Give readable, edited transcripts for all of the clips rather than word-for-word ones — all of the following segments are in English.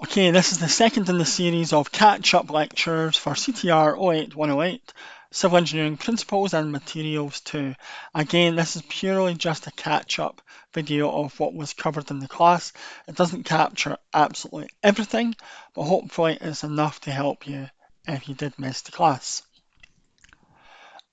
Okay, this is the second in the series of catch-up lectures for CTR08108, Civil Engineering Principles and Materials 2. Again, this is purely just a catch-up video of what was covered in the class. It doesn't capture absolutely everything, but hopefully it's enough to help you if you did miss the class.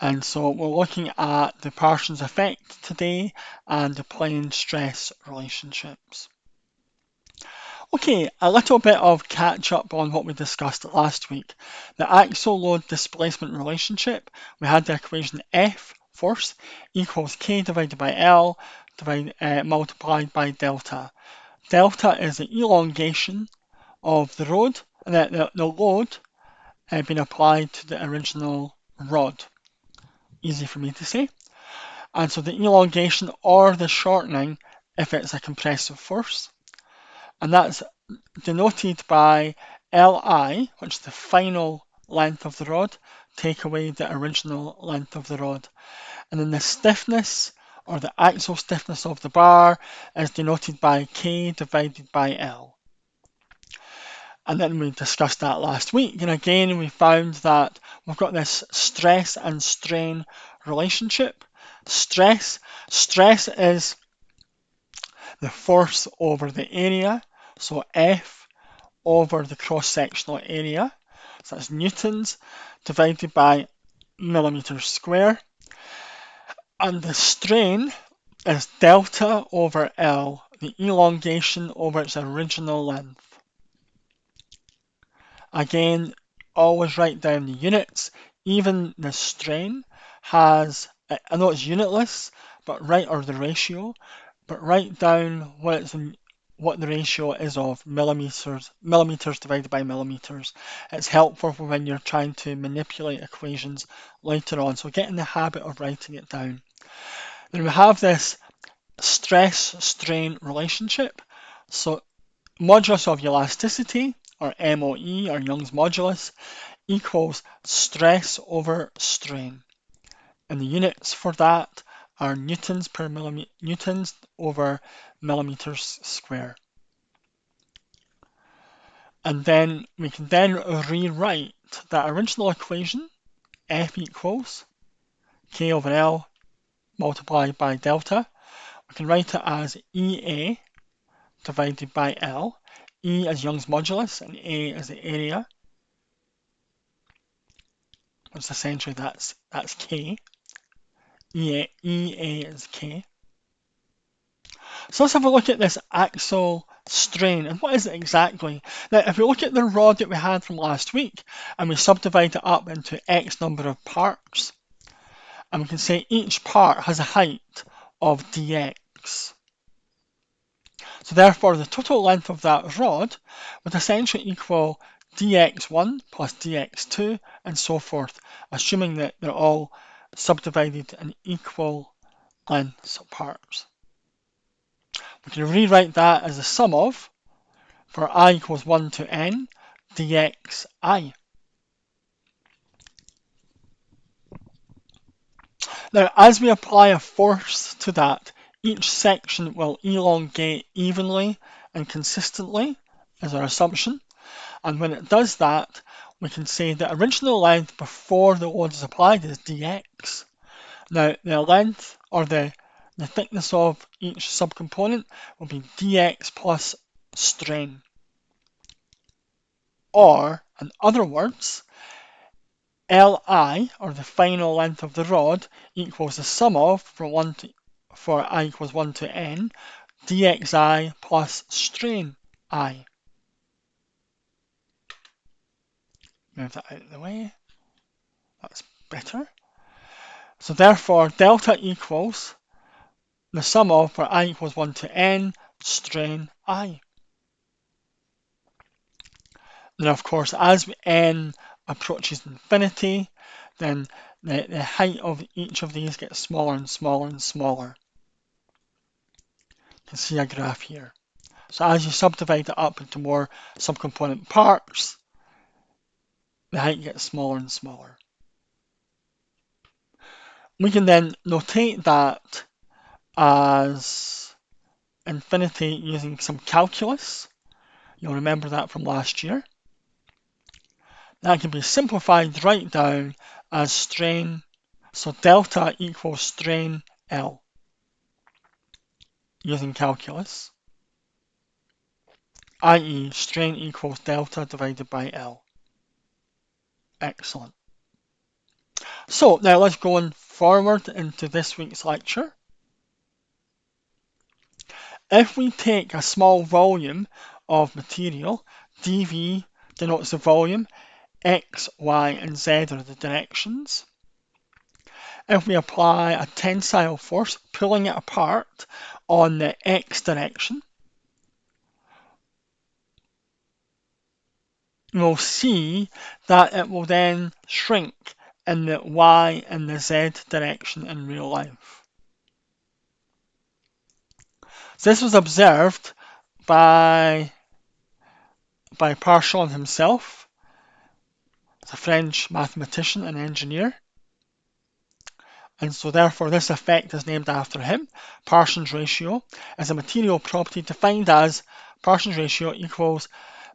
And so we're looking at the Poisson's effect today and the plane stress relationships. Okay, a little bit of catch up on what we discussed last week. The axial load displacement relationship, we had the equation F, force, equals K divided by L multiplied by delta. Delta is the elongation of the road, the load being applied to the original rod. Easy for me to say. And so the elongation or the shortening if it's a compressive force. And that's denoted by Li, which is the final length of the rod, take away the original length of the rod. And then the stiffness, or the axial stiffness of the bar, is denoted by K divided by L. And then we discussed that last week, and again we found that we've got this stress and strain relationship. Stress is the force over the area, so F over the cross-sectional area, so that's newtons, divided by millimeters square. And the strain is delta over L, the elongation over its original length. Again, always write down the units. Even the strain has, I know it's unitless, but or the ratio, but write down what the ratio is of millimeters divided by millimeters. It's helpful for when you're trying to manipulate equations later on, so get in the habit of writing it down. Then we have this stress-strain relationship. So modulus of elasticity, or MOE, or Young's modulus, equals stress over strain. And the units for that are newtons over millimeters square. And then we can then rewrite that original equation, F equals K over L multiplied by delta. We can write it as EA divided by L. E is Young's modulus and A is the area, which essentially that's K. EA is K. So let's have a look at this axial strain, and what is it exactly? Now, if we look at the rod that we had from last week, and we subdivide it up into X number of parts, and we can say each part has a height of dx. So therefore, the total length of that rod would essentially equal dx1 plus dx2, and so forth, assuming that they're all subdivided in equal lengths of parts. We can rewrite that as the sum of, for I equals 1 to n, dxi. Now, as we apply a force to that, each section will elongate evenly and consistently, is our assumption. And when it does that, we can say the original length before the load is applied is dx. Now, the length, or the thickness of each subcomponent will be dx plus strain. Or, in other words, Li, or the final length of the rod, equals the sum of, for I equals 1 to n, dxi plus strain I. Move that out of the way. That's better. So therefore, delta equals the sum of, for I equals 1 to n, strain I. Then of course, as n approaches infinity, then the height of each of these gets smaller and smaller and smaller. You can see a graph here. So as you subdivide it up into more subcomponent parts, the height gets smaller and smaller. We can then notate that as infinity using some calculus. You'll remember that from last year. That can be simplified right down as strain, so delta equals strain L using calculus, i.e. strain equals delta divided by L. Excellent. So now let's go on forward into this week's lecture. If we take a small volume of material, dV denotes the volume, x, y, and z are the directions. If we apply a tensile force, pulling it apart on the x direction, we'll see that it will then shrink in the y and the z direction in real life. So this was observed by Poisson himself, a French mathematician and engineer. And so therefore this effect is named after him. Poisson's ratio is a material property defined as Poisson's ratio equals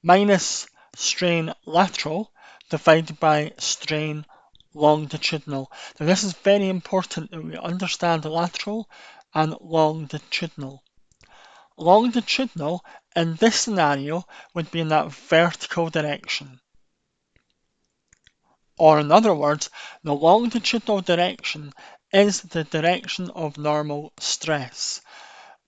minus strain lateral divided by strain longitudinal. Now this is very important that we understand lateral and longitudinal. Longitudinal in this scenario would be in that vertical direction. Or in other words, the longitudinal direction is the direction of normal stress.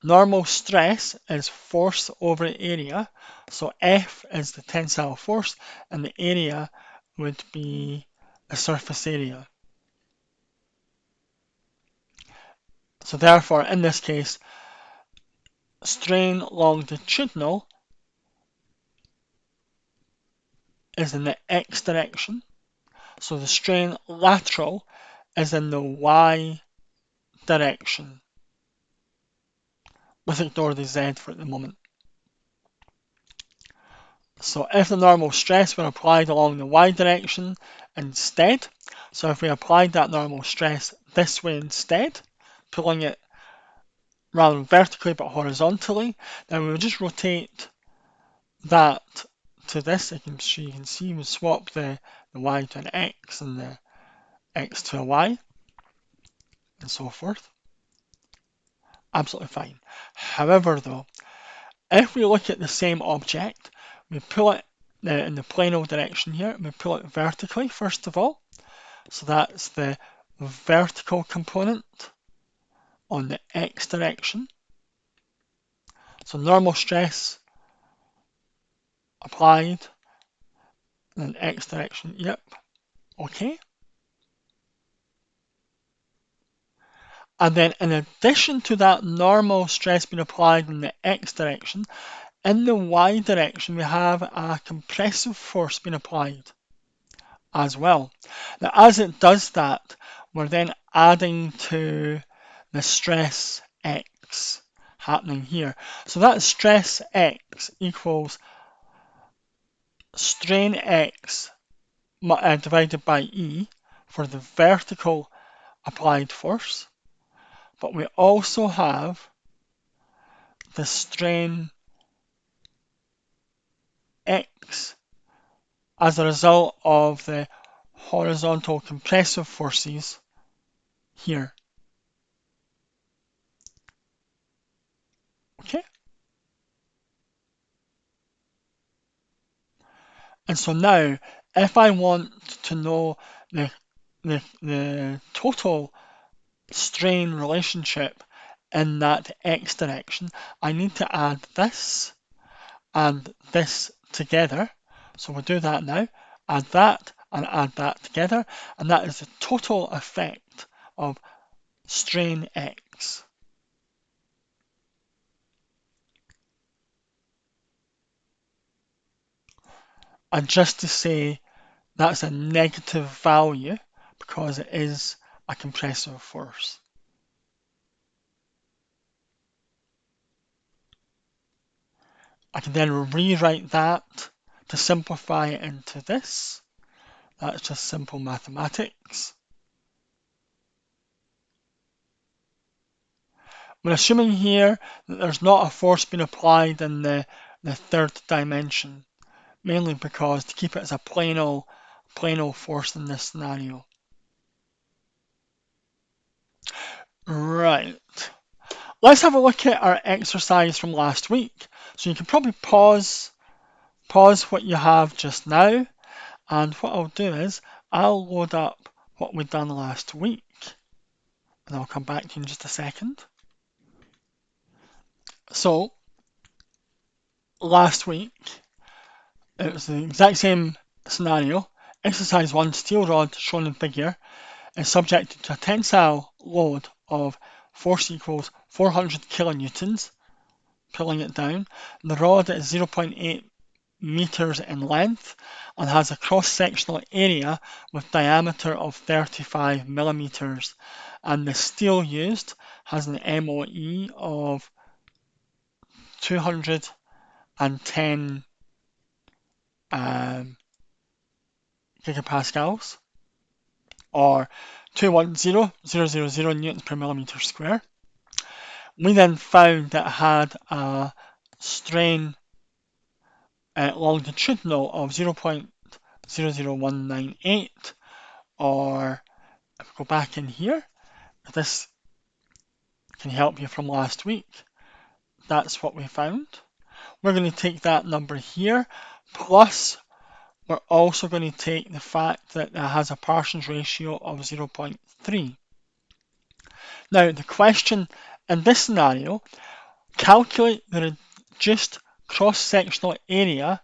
Normal stress is force over area, so F is the tensile force and the area would be the surface area. So therefore, in this case, strain longitudinal is in the x direction, so the strain lateral is in the y direction. Let's ignore the z for the moment. So if the normal stress were applied along the y direction instead, so if we applied that normal stress this way instead, pulling it rather vertically but horizontally, then we would just rotate that to this. You can see we swap the y to an x and the x to a y and so forth. Absolutely fine. However though, if we look at the same object, we pull it in the plano direction here, we pull it vertically first of all. So that's the vertical component on the x direction. So normal stress applied in x direction, yep, okay. And then in addition to that normal stress being applied in the x direction, in the y direction we have a compressive force being applied as well. Now as it does that, we're then adding to the stress x happening here. So that stress x equals strain x divided by E for the vertical applied force, but we also have the strain x as a result of the horizontal compressive forces here. Okay? And so now, if I want to know the total strain relationship in that x direction, I need to add this and this together. So we'll do that now. Add that and add that together, and that is the total effect of strain x. And just to say that's a negative value because it is a compressive force. I can then rewrite that to simplify it into this. That's just simple mathematics. We're assuming here that there's not a force being applied in the the third dimension, mainly because to keep it as a plano force in this scenario. Right. Let's have a look at our exercise from last week. So you can probably pause what you have just now, and what I'll do is I'll load up what we've done last week, and I'll come back to you in just a second. So last week it was the exact same scenario. Exercise 1, steel rod shown in figure is subjected to a tensile load of force equals 400 kilonewtons, pulling it down. The rod is 0.8 meters in length and has a cross-sectional area with diameter of 35 millimeters, and the steel used has an MOE of 210 gigapascals, or 210,000 newtons per millimeter square. We then found that it had a strain longitudinal of 0.00198, or if we go back in here, this can help you from last week. That's what we found. We're going to take that number here, plus we're also going to take the fact that it has a Parsons ratio of 0.3. Now, the question in this scenario, calculate the reduced cross-sectional area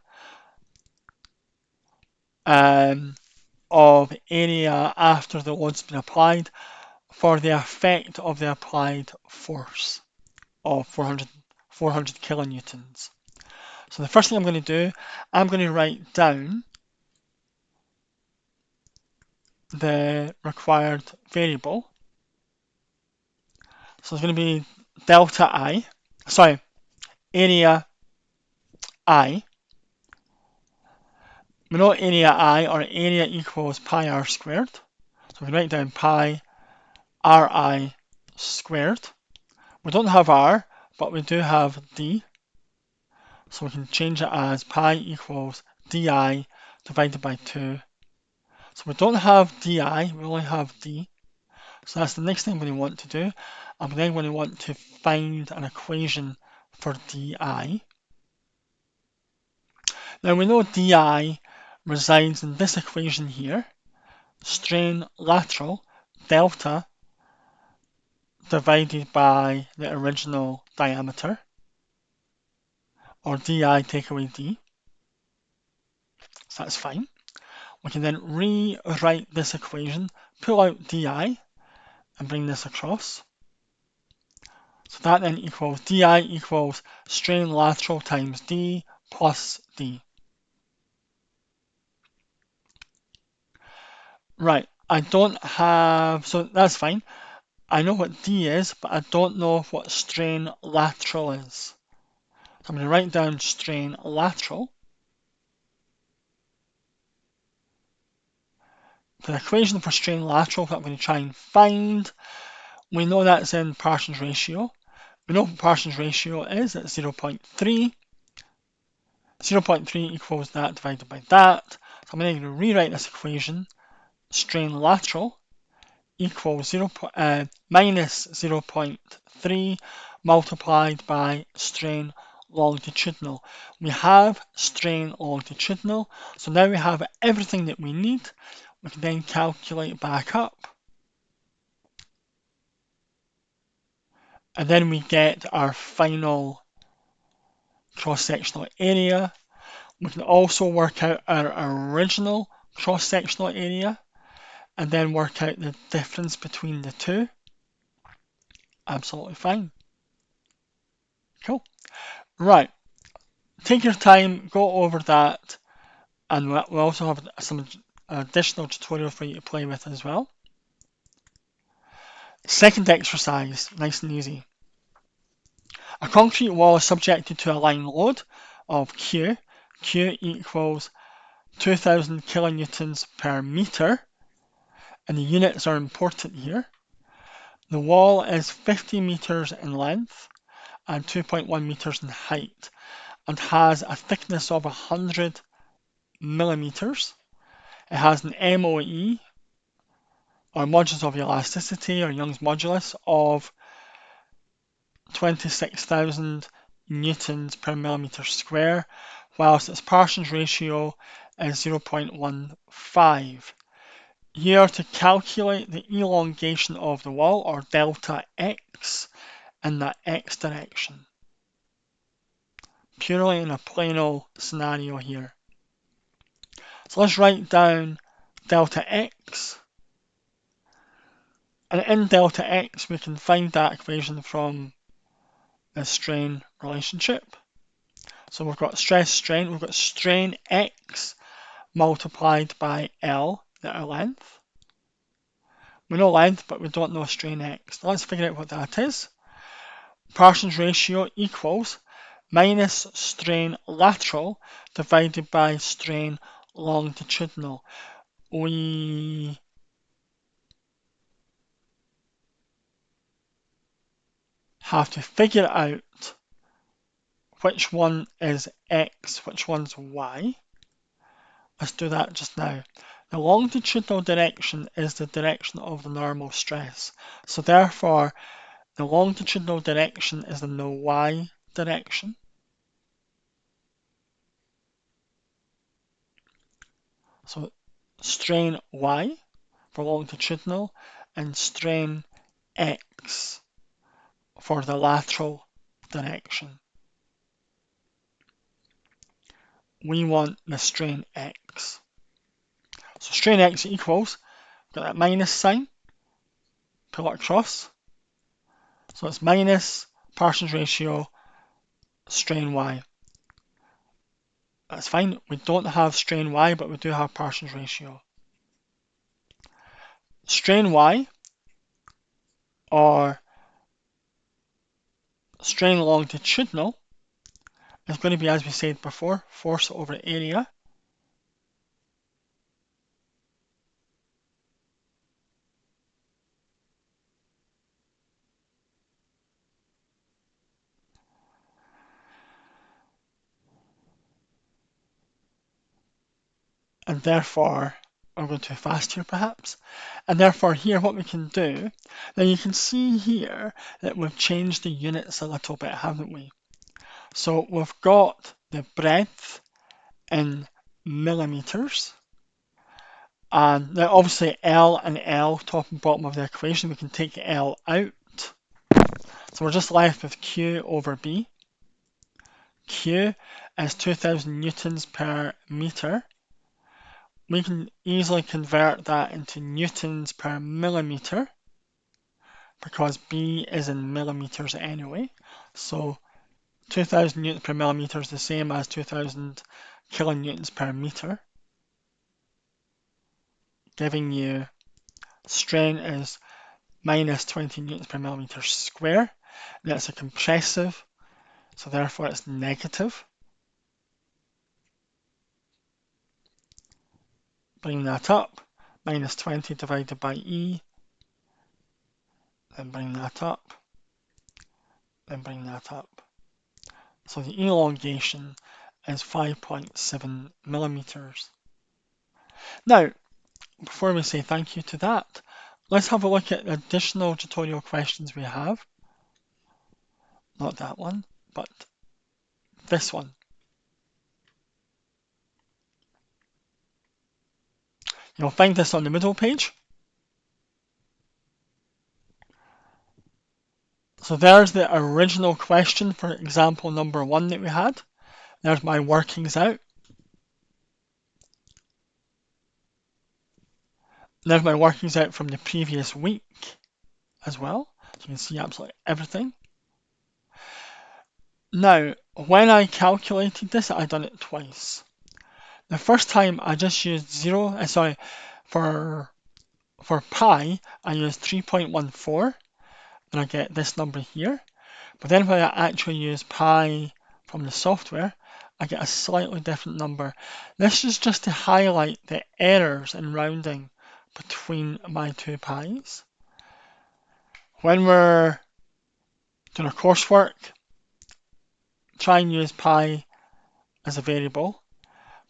of area after the load's been applied for the effect of the applied force of 400 kilonewtons. So the first thing I'm going to do, I'm going to write down the required variable. So it's going to be area I. We know area I, or area, equals pi r squared. So we can write down pi ri squared. We don't have r, but we do have d. So we can change it as pi equals di divided by 2. So we don't have di, we only have d. So that's the next thing we want to do. I'm then going to want to find an equation for di. Now we know di resides in this equation here, strain lateral delta divided by the original diameter, or di take away d. So that's fine. We can then rewrite this equation, pull out di, and bring this across. So that then equals di equals strain lateral times d plus d. Right, I don't have, so that's fine. I know what d is, but I don't know what strain lateral is. So I'm going to write down strain lateral. The equation for strain lateral that I'm going to try and find, we know that's in Parsons ratio. We know what Parsons ratio is, it's 0.3. 0.3 equals that divided by that. So I'm going to rewrite this equation. Strain lateral equals minus 0.3 multiplied by strain longitudinal. We have strain longitudinal, so now we have everything that we need. We can then calculate back up, and then we get our final cross-sectional area. We can also work out our original cross-sectional area and then work out the difference between the two. Absolutely fine. Cool. Right. Take your time, go over that, and we'll also have some additional tutorial for you to play with as well. Second exercise, nice and easy. A concrete wall is subjected to a line load of Q. Q equals 2000 kilonewtons per meter, and the units are important here. The wall is 50 meters in length and 2.1 meters in height, and has a thickness of 100 millimeters. It has an MOE, or modulus of elasticity, or Young's modulus, of 26,000 newtons per millimeter square, whilst its Parsons ratio is 0.15. You are to calculate the elongation of the wall, or delta x, in the x direction, purely in a plano scenario here. So let's write down delta x, and in delta x we can find that equation from the strain relationship. So we've got stress strain, we've got strain x multiplied by L, our length. We know length, but we don't know strain x. Let's figure out what that is. Parsons ratio equals minus strain lateral divided by strain longitudinal. We have to figure out which one is x, which one's y. Let's do that just now. The longitudinal direction is the direction of the normal stress. So therefore, the longitudinal direction is in the y direction. So strain y for longitudinal and strain x for the lateral direction. We want the strain x. So strain x equals, got that minus sign, pull it across. So it's minus Parsons ratio strain y. That's fine. We don't have strain y, but we do have Parsons ratio. Strain y, or strain longitudinal, is going to be, as we said before, force over area. And therefore, I'm going too fast here perhaps, and therefore here what we can do, now you can see here that we've changed the units a little bit, haven't we? So we've got the breadth in millimeters, and now obviously L and L, top and bottom of the equation, we can take L out. So we're just left with Q over B. Q is 2000 newtons per meter. We can easily convert that into newtons per millimeter because B is in millimeters anyway. So 2000 newtons per millimeter is the same as 2000 kilonewtons per meter, giving you strain is minus 20 newtons per millimeter square. That's a compressive, so therefore it's negative. Bring that up, minus 20 divided by E, then bring that up, then bring that up. So the elongation is 5.7 millimeters. Now, before we say thank you to that, let's have a look at the additional tutorial questions we have. Not that one, but this one. You'll find this on the middle page. So there's the original question for example number 1 that we had. There's my workings out. There's my workings out from the previous week as well. So you can see absolutely everything. Now, when I calculated this, I've done it twice. The first time I just used for pi, I used 3.14, and I get this number here. But then when I actually use pi from the software, I get a slightly different number. This is just to highlight the errors in rounding between my two pi's. When we're doing our coursework, try and use pi as a variable,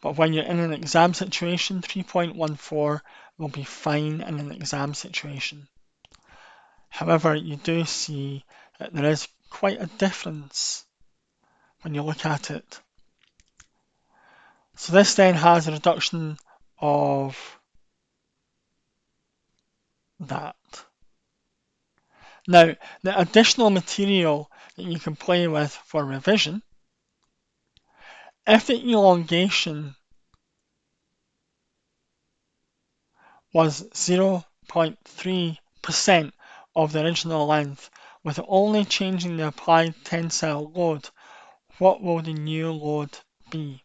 but when you're in an exam situation, 3.14 will be fine in an exam situation. However, you do see that there is quite a difference when you look at it. So this then has a reduction of that. Now, the additional material that you can play with for revision, if the elongation was 0.3% of the original length, with only changing the applied tensile load, what will the new load be?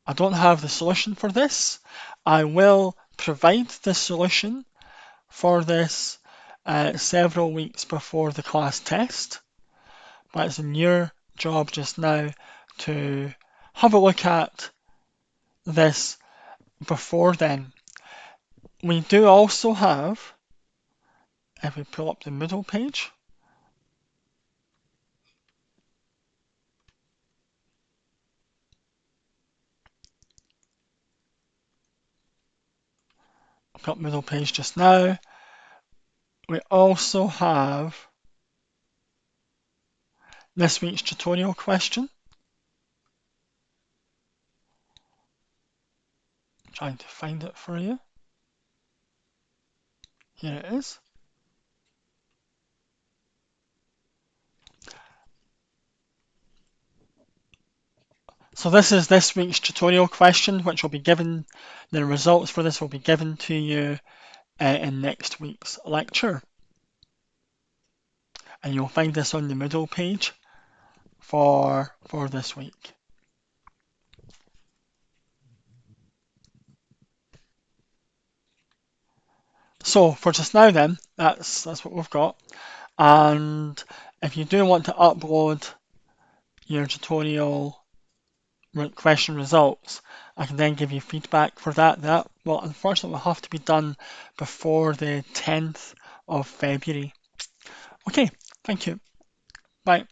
I don't have the solution for this. I will provide the solution for this several weeks before the class test, but it's in your job just now to have a look at this before then. We do also have, if we pull up the middle page, I've got middle page just now. We also have this week's tutorial question. I'm trying to find it for you. Here it is. So this is this week's tutorial question, which will be given, the results for this will be given to you in next week's lecture. And you'll find this on the middle page for this week. So for just now then, that's what we've got. And if you do want to upload your tutorial question results, I can then give you feedback for that. That will unfortunately have to be done before the 10th of February. Okay, thank you. Bye.